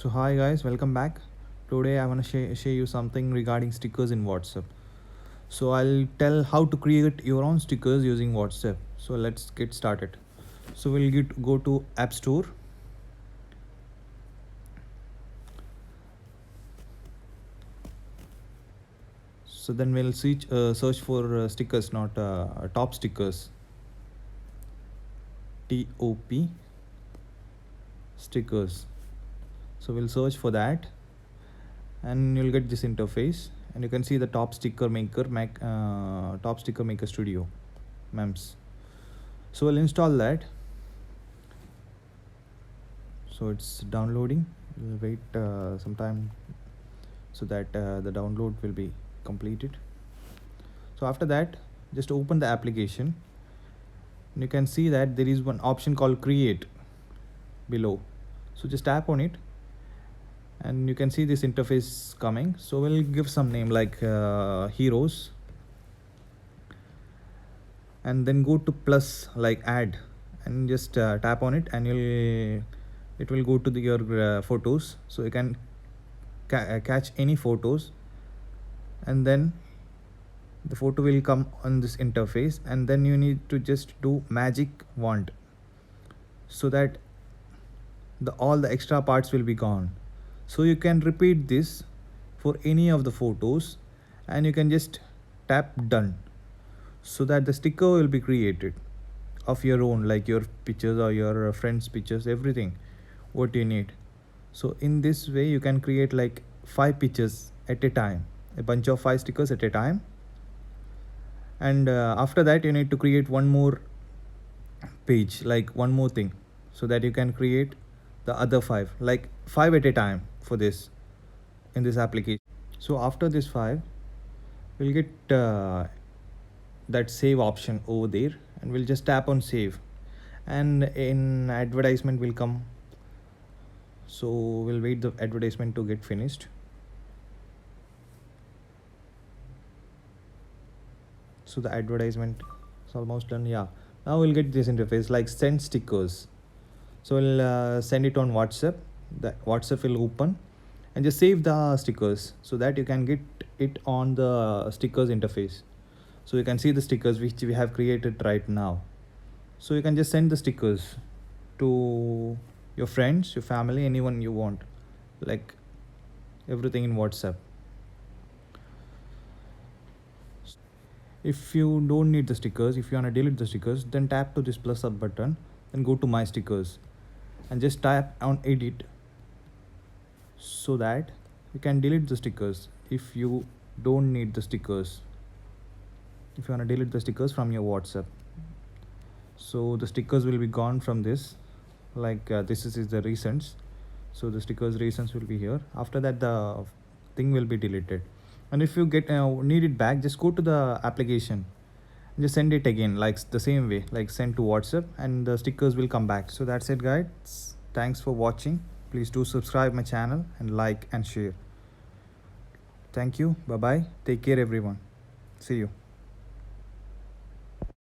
So hi guys, welcome back. Today I want to share you something regarding stickers in WhatsApp. So I'll tell how to create your own stickers using WhatsApp. So let's get started. So go to App Store. So then we'll search for stickers, not top stickers. TOP stickers. So we'll search for that, and you'll get this interface, and you can see the top sticker maker top sticker maker studio MEMS. So we'll install that. So it's downloading. We'll wait some time so that the download will be completed. So after that, just open the application, and you can see that there is one option called create below. So just tap on it, and you can see this interface coming. So we'll give some name like heroes, and then go to plus like add, and just tap on it, and it will go to your photos. So you can catch any photos, and then the photo will come on this interface, and then you need to just do magic wand so that all the extra parts will be gone. So you can repeat this for any of the photos, and you can just tap done so that the sticker will be created of your own, like your pictures or your friends pictures, everything what you need. So in this way you can create like 5 pictures at a time, a bunch of 5 stickers at a time. And after that you need to create one more page, like one more thing, so that you can create the other 5, like 5 at a time for this in this application. So after this 5, we'll get that save option over there, and we'll just tap on save, and in advertisement will come. So we'll wait the advertisement to get finished. So the advertisement is almost done. Yeah, now we'll get this interface like send stickers. So we'll send it on WhatsApp. The WhatsApp will open, and just save the stickers so that you can get it on the stickers interface. So you can see the stickers which we have created right now. So you can just send the stickers to your friends, your family, anyone you want, like everything in WhatsApp. If you don't need the stickers, if you want to delete the stickers, then tap to this plus up button, then go to my stickers, and just tap on edit so that you can delete the stickers if you don't need the stickers, if you want to delete the stickers from your WhatsApp. So the stickers will be gone from this, like this is the recents. So the stickers recents will be here. After that the thing will be deleted, and if you get need it back, just go to the application and just send it again, like the same way, like send to WhatsApp, and the stickers will come back. So that's it guys, thanks for watching. Please do subscribe my channel and like and share. Thank you. Bye bye. Take care everyone. See you.